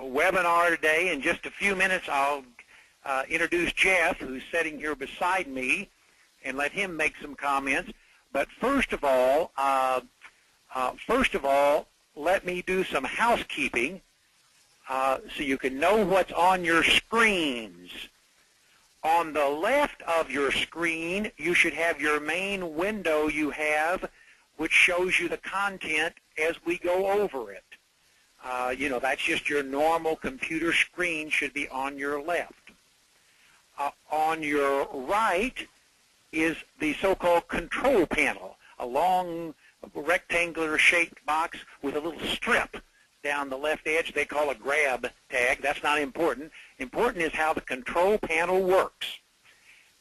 webinar today. In just a few minutes, I'll introduce Jeff, who's sitting here beside me, and let him make some comments. But first of all, let me do some housekeeping so you can know what's on your screens. On the left of your screen, you should have your main window you have, which shows you the content as we go over it. That's just your normal computer screen, should be on your left. On your right is the so-called control panel, a long rectangular shaped box with a little strip down the left edge they call a grab tag. That's not important. Important is how the control panel works.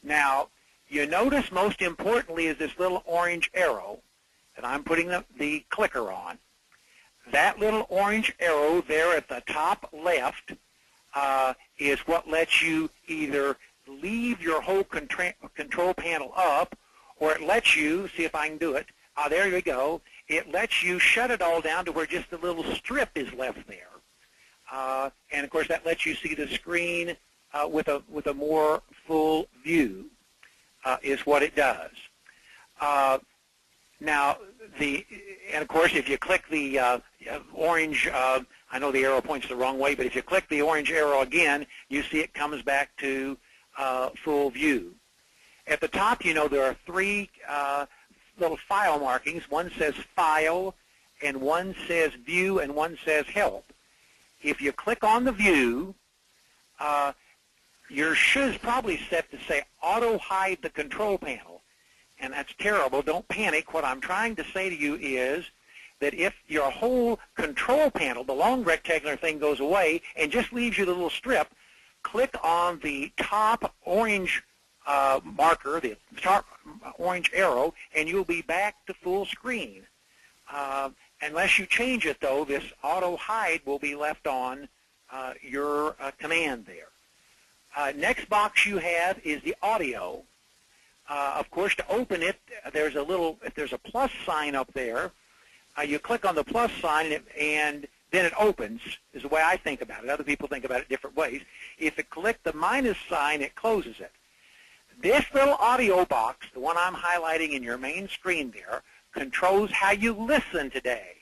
Now, you notice most importantly is this little orange arrow that I'm putting the clicker on. That little orange arrow there at the top left is what lets you either leave your whole control panel up, or it lets you, see if I can do it, there we go, it lets you shut it all down to where just a little strip is left there. And of course that lets you see the screen with a more full view is what it does. Now, and of course if you click the orange, I know the arrow points the wrong way, but if you click the orange arrow again, you see it comes back to full view. At the top, there are three little file markings. One says File, and one says View, and one says Help. If you click on the View, your shoe is probably set to say Auto Hide the Control Panel, and that's terrible. Don't panic. What I'm trying to say to you is that if your whole control panel, the long rectangular thing, goes away and just leaves you the little strip, click on the top orange marker, the top orange arrow, and you'll be back to full screen. Unless you change it, though, this auto hide will be left on your command there. Next box you have is the audio. Of course, to open it, if there's a plus sign up there, you click on the plus sign and then it opens, is the way I think about it. Other people think about it different ways. If you click the minus sign, it closes it. This little audio box, the one I'm highlighting in your main screen there, controls how you listen today.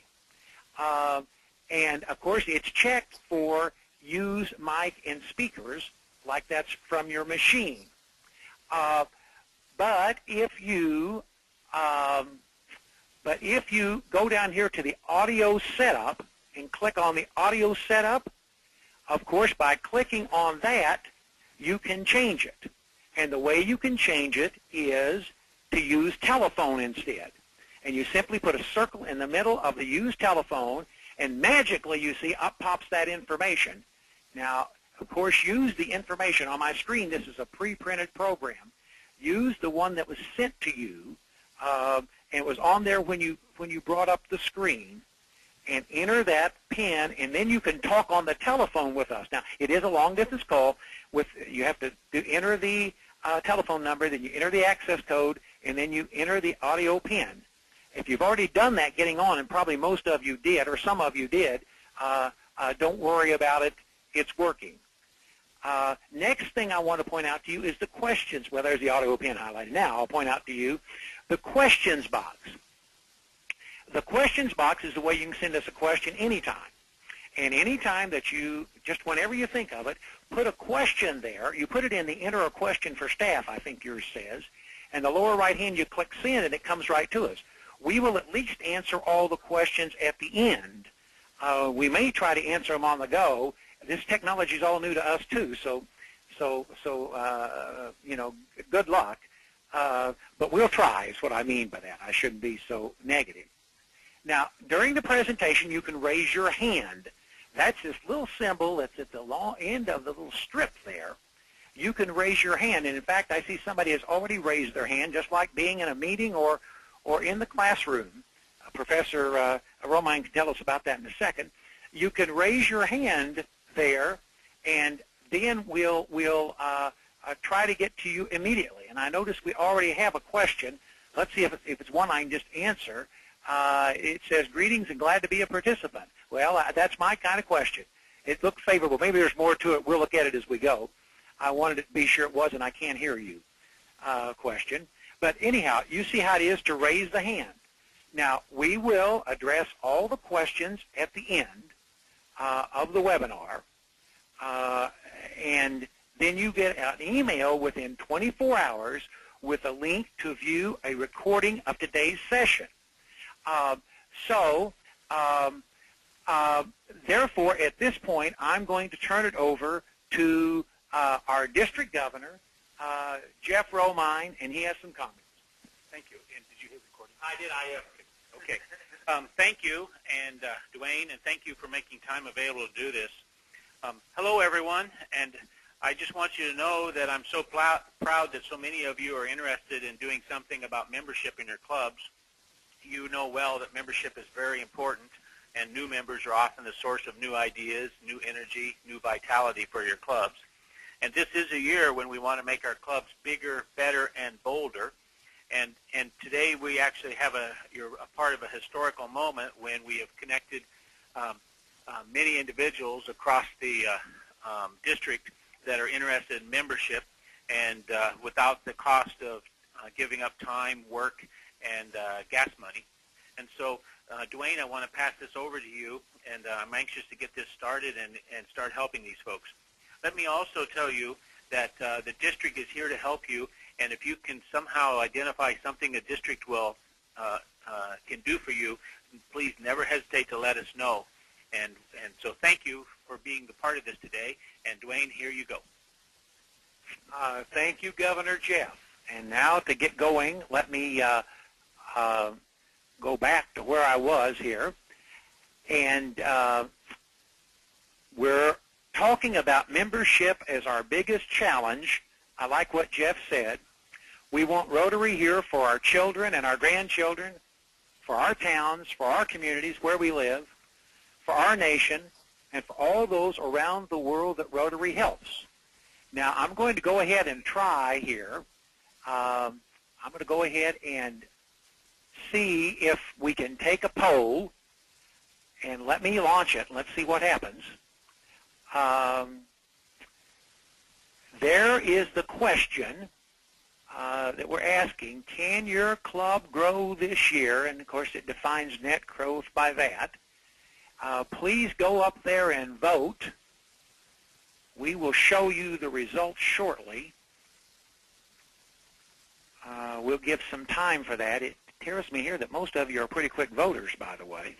And, of course, it's checked for use mic and speakers, like that's from your machine. But if you go down here to the audio setup and click on the audio setup, of course, by clicking on that, you can change it. And the way you can change it is to use telephone instead. And you simply put a circle in the middle of the use telephone, and magically you see up pops that information. Now, of course, use the information on my screen. This is a pre-printed program. Use the one that was sent to you, and it was on there when you brought up the screen, and enter that PIN, and then you can talk on the telephone with us. Now, it is a long-distance call. You have to enter the telephone number, then you enter the access code, and then you enter the audio PIN. If you've already done that getting on, and probably most of you did, or some of you did, don't worry about it. It's working. Next thing I want to point out to you is the questions. Well, there's the audio PIN highlighted. Now I'll point out to you the questions box. The questions box is the way you can send us a question anytime. And anytime that just whenever you think of it, put a question there. You put it in the enter a question for staff, I think yours says. And the lower right hand, you click send, and it comes right to us. We will at least answer all the questions at the end. We may try to answer them on the go. This technology is all new to us too, so good luck. But we'll try is what I mean by that. I shouldn't be so negative. Now, during the presentation, you can raise your hand. That's this little symbol that's at the long end of the little strip there. You can raise your hand, and in fact, I see somebody has already raised their hand, just like being in a meeting or in the classroom. Professor Romine can tell us about that in a second. You can raise your hand there, and then we'll try to get to you immediately. And I notice we already have a question. Let's see if it's one I can just answer. It says, greetings and glad to be a participant. Well, that's my kind of question. it looked favorable. Maybe there's more to it. We'll look at it as we go. I wanted to be sure it wasn't I can't hear you question. But anyhow, you see how it is to raise the hand. Now, we will address all the questions at the end of the webinar, and then you get an email within 24 hours with a link to view a recording of today's session. Therefore, at this point, I'm going to turn it over to our district governor, Jeff Romine, and he has some comments. Thank you. And did you hit recording? I did. Okay. Thank you, and Dwayne, and thank you for making time available to do this. Hello, everyone, and I just want you to know that I'm so proud that so many of you are interested in doing something about membership in your clubs. You know well that membership is very important, and new members are often the source of new ideas, new energy, new vitality for your clubs. And this is a year when we want to make our clubs bigger, better, and bolder. And today we actually have you're a part of a historical moment when we have connected many individuals across the district that are interested in membership, and without the cost of giving up time, work, and gas money. And so, Dwayne, I want to pass this over to you, and I'm anxious to get this started and start helping these folks. Let me also tell you that the district is here to help you, and if you can somehow identify something the district will can do for you, please never hesitate to let us know. And so thank you for being the part of this today. And Dwayne, here you go. Thank you, Governor Jeff. And now to get going, let me go back to where I was here. And we're talking about membership as our biggest challenge. I like what Jeff said. We want Rotary here for our children and our grandchildren, for our towns, for our communities where we live, for our nation, and for all those around the world that Rotary helps. Now, I'm going to go ahead and try here. I'm going to go ahead and see if we can take a poll, and let me launch it, and let's see what happens. There is the question that we're asking, can your club grow this year? And, of course, it defines net growth by that. Please go up there and vote. We will show you the results shortly. We'll give some time for that. It tells me here that most of you are pretty quick voters, by the way,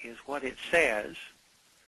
is what it says.